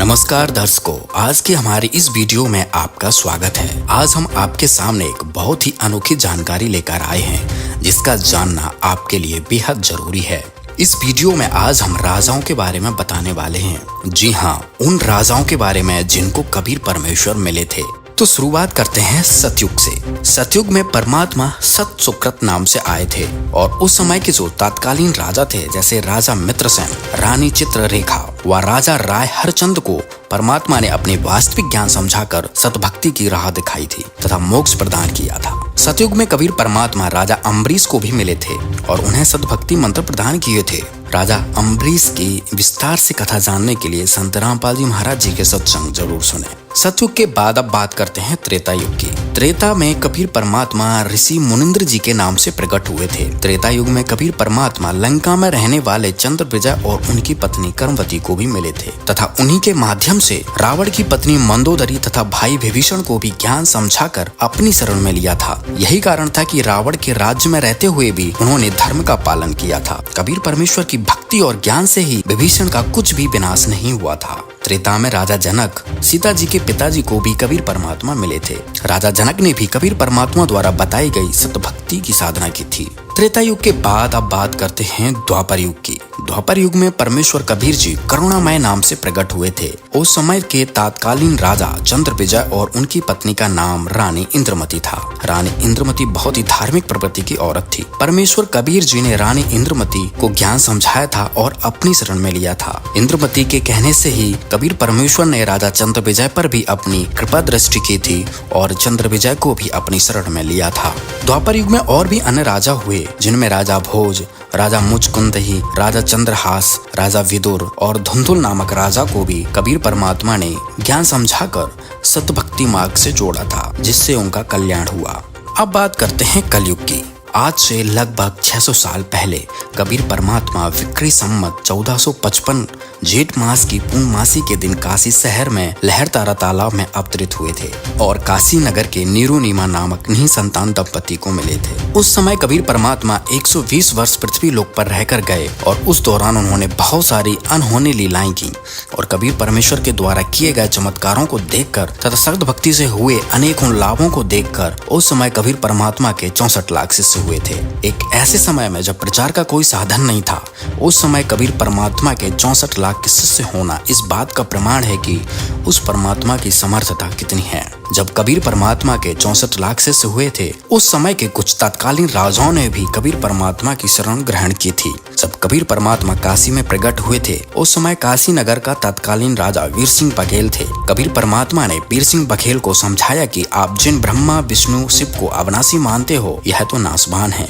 नमस्कार दर्शकों, आज की हमारी इस वीडियो में आपका स्वागत है। आज हम आपके सामने एक बहुत ही अनोखी जानकारी लेकर आए हैं जिसका जानना आपके लिए बेहद जरूरी है। इस वीडियो में आज हम राजाओं के बारे में बताने वाले हैं। जी हाँ, उन राजाओं के बारे में जिनको कबीर परमेश्वर मिले थे। तो शुरुआत करते हैं सतयुग से। सतयुग में परमात्मा सत सुकृत नाम से आए थे और उस समय के जो तत्कालीन राजा थे, जैसे राजा मित्रसेन, रानी चित्ररेखा व राजा राय हरचंद को परमात्मा ने अपने वास्तविक ज्ञान समझाकर सतभक्ति की राह दिखाई थी तथा मोक्ष प्रदान किया था। सतयुग में कबीर परमात्मा राजा अम्बरीश को भी मिले थे और उन्हें सतभक्ति मंत्र प्रदान किए थे। राजा अम्बरीश की विस्तार से कथा जानने के लिए संत रामपाल जी महाराज जी के सत्संग जरूर सुने। सतयुग के बाद अब बात करते हैं त्रेता युग की। त्रेता में कबीर परमात्मा ऋषि मुनिंद्र जी के नाम से प्रकट हुए थे। त्रेता युग में कबीर परमात्मा लंका में रहने वाले चंद्रविजय और उनकी पत्नी कर्मवती को भी मिले थे तथा उन्हीं के माध्यम से रावण की पत्नी मंदोदरी तथा भाई विभीषण को भी ज्ञान समझाकर अपनी शरण में लिया था। यही कारण था कि रावण के राज्य में रहते हुए भी उन्होंने धर्म का पालन किया था। कबीर परमेश्वर की भक्ति और ज्ञान से ही विभीषण का कुछ भी विनाश नहीं हुआ था। त्रेता में राजा जनक सीता जी के पिताजी को भी कबीर परमात्मा मिले थे। राजा जनक ने भी कबीर परमात्मा द्वारा बताई गई सतभक्ति की साधना की थी। त्रेता युग के बाद अब बात करते हैं द्वापर युग की। द्वापर युग में परमेश्वर कबीर जी करुणामय नाम से प्रकट हुए थे। उस समय के तत्कालीन राजा चंद्रविजय और उनकी पत्नी का नाम रानी इंद्रमती था। रानी इंद्रमती बहुत ही धार्मिक प्रवृत्ति की औरत थी। परमेश्वर कबीर जी ने रानी इंद्रमती को ज्ञान समझाया था और अपनी शरण में लिया था। इंद्रमती के कहने से ही कबीर परमेश्वर ने राजा चंद्रविजय पर भी अपनी कृपा दृष्टि की थी और चंद्रविजय को भी अपनी शरण में लिया था। द्वापर युग में और भी अन्य राजा हुए, जिनमें राजा भोज, राजा मुचकुंदही, राजा चंद्रहास, राजा विदुर और धुंधुल नामक राजा को भी कबीर परमात्मा ने ज्ञान समझाकर सतभक्ति मार्ग से जोड़ा था, जिससे उनका कल्याण हुआ। अब बात करते हैं कलयुग की। आज से लगभग 600 साल पहले कबीर परमात्मा विक्रय संवत 1455 जेठ मास की पूर्णमासी के दिन काशी शहर में लहरतारा तालाब में अवतरित हुए थे और काशी नगर के नीरुनीमा नामक निसंतान दंपति को मिले थे। उस समय कबीर परमात्मा 120 वर्ष पृथ्वी लोक पर रहकर गए और उस दौरान उन्होंने बहुत सारी अनहोनी लीलाएं की और कबीर परमेश्वर के द्वारा किए गए चमत्कारों को देखकर तथा सत भक्ति से हुए अनेकों लाभों को देखकर उस समय कबीर परमात्मा के 64 लाख शिष्य हुए थे। एक ऐसे समय में जब प्रचार का कोई साधन नहीं था, उस समय कबीर परमात्मा के 64 लाख के शिष्य होना इस बात का प्रमाण है कि उस परमात्मा की समर्थता कितनी है। जब कबीर परमात्मा के 64 लाख शिष्य हुए थे, उस समय के कुछ तत्कालीन राजाओं ने भी कबीर परमात्मा की शरण ग्रहण की थी। जब कबीर परमात्मा काशी में प्रकट हुए थे, उस समय काशी नगर का तत्कालीन राजा वीर सिंह बघेल थे। कबीर परमात्मा ने वीर सिंह बघेल को समझाया कि आप जिन ब्रह्मा विष्णु शिव को अविनाशी मानते हो, यह तो नाशवान है।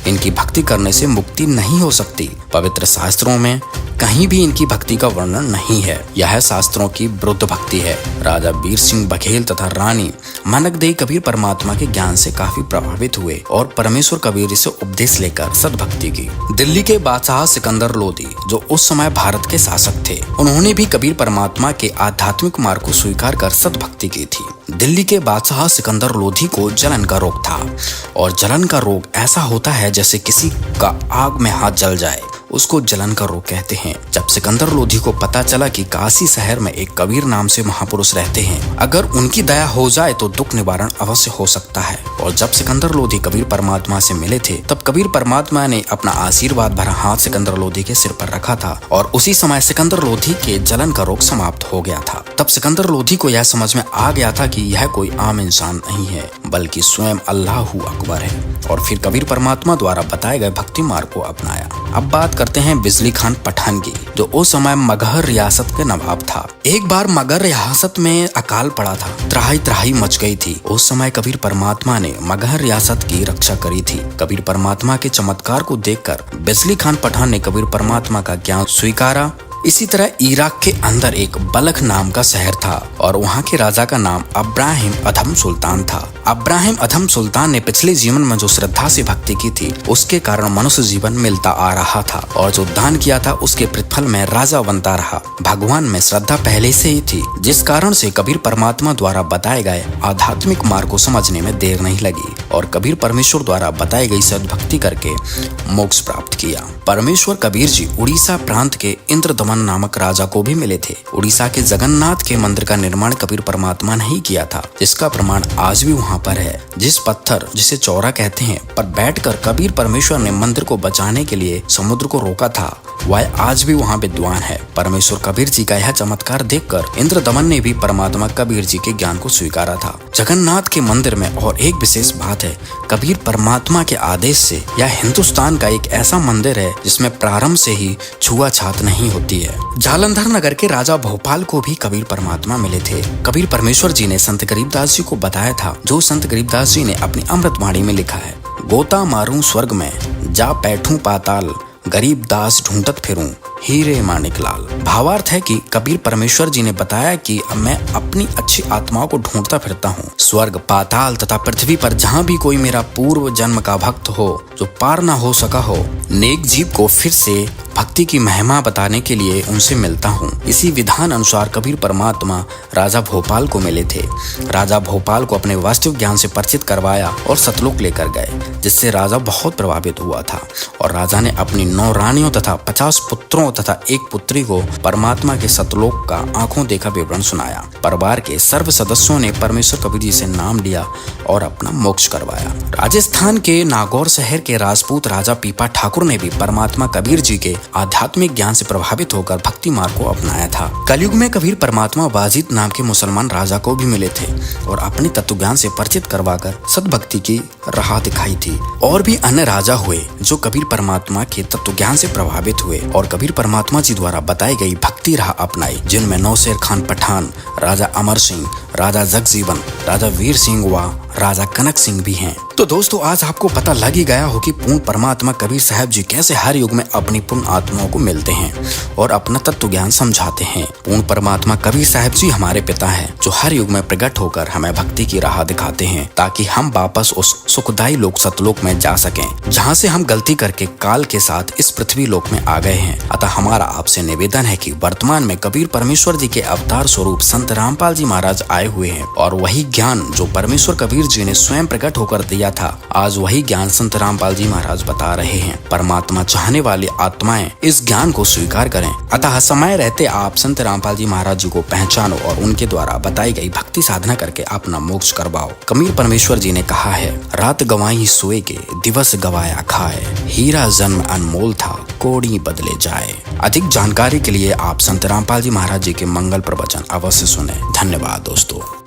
इनकी भक्ति करने से मुक्ति नहीं हो सकती। पवित्र शास्त्रों में कहीं भी इनकी भक्ति का वर्णन नहीं है। यह शास्त्रों की विरुद्ध भक्ति है। राजा वीर सिंह बघेल तथा रानी मानकदेई कबीर परमात्मा के ज्ञान से काफी प्रभावित हुए और परमेश्वर कबीर से उपदेश लेकर सद्भक्ति की। दिल्ली के बादशाह सिकंदर लोदी, जो उस समय भारत के शासक थे, उन्होंने भी कबीर परमात्मा के आध्यात्मिक मार्ग को स्वीकार कर सद्भक्ति की थी। दिल्ली के बादशाह सिकंदर लोधी को जलन का रोग था और जलन का रोग ऐसा होता है जैसे किसी का आग में हाथ जल जाए, उसको जलन का रोग कहते हैं। जब सिकंदर लोधी को पता चला कि काशी शहर में एक कबीर नाम से महापुरुष रहते हैं, अगर उनकी दया हो जाए तो दुख निवारण अवश्य हो सकता है। और जब सिकंदर लोधी कबीर परमात्मा से मिले थे, तब कबीर परमात्मा ने अपना आशीर्वाद भरा हाथ सिकंदर लोधी के सिर पर रखा था और उसी समय सिकंदर लोधी के जलन का रोग समाप्त हो गया था। तब सिकंदर लोधी को यह समझ में आ गया था कि यह कोई आम इंसान नहीं है, बल्कि स्वयं अल्लाहु अकबर है, और फिर कबीर परमात्मा द्वारा बताए गए भक्ति मार्ग को अपनाया। अब बात करते हैं बिजली खान पठान की, जो उस समय मगहर रियासत के नवाब था। एक बार मगहर रियासत में अकाल पड़ा था, त्राही त्राही मच गई थी। उस समय कबीर परमात्मा ने मगहर रियासत की रक्षा करी थी। कबीर परमात्मा के चमत्कार को देखकर बिजली खान पठान ने कबीर परमात्मा का ज्ञान स्वीकारा। इसी तरह इराक के अंदर एक बलख नाम का शहर था और वहाँ के राजा का नाम अब्राहिम अधम सुल्तान था। अब्राहिम अधम सुल्तान ने पिछले जीवन में जो श्रद्धा से भक्ति की थी, उसके कारण मनुष्य जीवन मिलता आ रहा था और जो दान किया था उसके प्रतिफल में राजा बनता रहा। भगवान में श्रद्धा पहले से ही थी, जिस कारण से कबीर परमात्मा द्वारा बताए गए आध्यात्मिक मार्ग को समझने में देर नहीं लगी और कबीर परमेश्वर द्वारा बताई गई सद्भक्ति करके मोक्ष प्राप्त किया। परमेश्वर कबीर जी उड़ीसा प्रांत के इंद्रदमन दमन नामक राजा को भी मिले थे। उड़ीसा के जगन्नाथ के मंदिर का निर्माण कबीर परमात्मा ने ही किया था, जिसका प्रमाण आज भी वहाँ पर है। जिस पत्थर, जिसे चौरा कहते हैं, पर बैठकर कबीर परमेश्वर ने मंदिर को बचाने के लिए समुद्र को रोका था, वह आज भी वहाँ विद्वान है। परमेश्वर कबीर जी का यह चमत्कार देखकर इंद्र दमन ने भी परमात्मा कबीर जी के ज्ञान को स्वीकारा था। जगन्नाथ के मंदिर में और एक विशेष बात है, कबीर परमात्मा के आदेश से यह हिंदुस्तान का एक ऐसा मंदिर है जिसमें प्रारंभ से ही छुआछात नहीं होती है। जालंधर नगर के राजा भोपाल को भी कबीर परमात्मा मिले थे। कबीर परमेश्वर जी ने संत गरीबदास जी को बताया था, जो संत गरीबदास जी ने अपनी अमृतवाणी में लिखा है। गोता मारूं स्वर्ग में, जा बैठूं पाताल, गरीब दास ढूंढत फिरूं, हीरे माणिक लाल। भावार्थ है कि कबीर परमेश्वर जी ने बताया कि मैं अपनी अच्छी आत्माओं को ढूंढता फिरता हूँ। स्वर्ग, पाताल तथा पृथ्वी पर जहाँ भी कोई मेरा पूर्व जन्म का भक्त हो जो पार न हो सका हो, नेक जीव को फिर से भक्ति की महिमा बताने के लिए उनसे मिलता हूँ। इसी विधान अनुसार कबीर परमात्मा राजा भोपाल को मिले थे। राजा भोपाल को अपने वास्तविक ज्ञान से परिचित करवाया और सतलोक लेकर गए, जिससे राजा बहुत प्रभावित हुआ था और राजा ने अपनी 9 रानियों तथा 50 पुत्रों तथा एक पुत्री को परमात्मा के सतलोक का आंखों देखा विवरण सुनाया। परिवार के सर्व सदस्यों ने परमेश्वर कबीर जी से नाम लिया और अपना मोक्ष करवाया। राजस्थान के नागौर शहर के राजपूत राजा पीपा ठाकुर ने भी परमात्मा कबीर जी के आध्यात्मिक ज्ञान से प्रभावित होकर भक्ति मार्ग को अपनाया था। कलयुग में कबीर परमात्मा वाजिद नाम के मुसलमान राजा को भी मिले थे और अपने तत्व ज्ञान से परिचित करवाकर सद्भक्ति की राह दिखाई थी। और भी अन्य राजा हुए जो कबीर परमात्मा के तत्व ज्ञान से प्रभावित हुए और कबीर परमात्मा जी द्वारा बताई गई भक्ति राह अपनाई, जिनमें नौशेर खान पठान, राजा अमर सिंह, राजा जगजीवन, राजा वीर सिंह व राजा कनक सिंह भी हैं। तो दोस्तों, आज आपको पता लग ही गया हो कि पूर्ण परमात्मा कबीर साहब जी कैसे हर युग में अपनी पूर्ण आत्माओं को मिलते हैं और अपना तत्व ज्ञान समझाते हैं। पूर्ण परमात्मा कबीर साहब जी हमारे पिता हैं, जो हर युग में प्रकट होकर हमें भक्ति की राह दिखाते हैं, ताकि हम वापस उस सुखदायी लोक सतलोक में जा सकें, जहाँ से हम गलती करके काल के साथ इस पृथ्वी लोक में आ गए हैं। अतः हमारा आपसे निवेदन है कि वर्तमान में कबीर परमेश्वर जी के अवतार स्वरूप संत रामपाल जी महाराज आए हुए हैं और वही ज्ञान जो परमेश्वर कबीर जी ने स्वयं प्रकट होकर दिया था, आज वही ज्ञान संत रामपाल जी महाराज बता रहे हैं। परमात्मा चाहने वाली आत्माएं इस ज्ञान को स्वीकार करें। अतः समय रहते आप संत रामपाल जी महाराज जी को पहचानो और उनके द्वारा बताई गई भक्ति साधना करके अपना मोक्ष करवाओ। कबीर परमेश्वर जी ने कहा है, रात गवाई सोए के, दिवस गवाया खाए, हीरा जन्म अनमोल था, कोड़ी बदले जाए। अधिक जानकारी के लिए आप संत रामपाल जी महाराज जी के मंगल प्रवचन अवश्य सुने। धन्यवाद दोस्तों।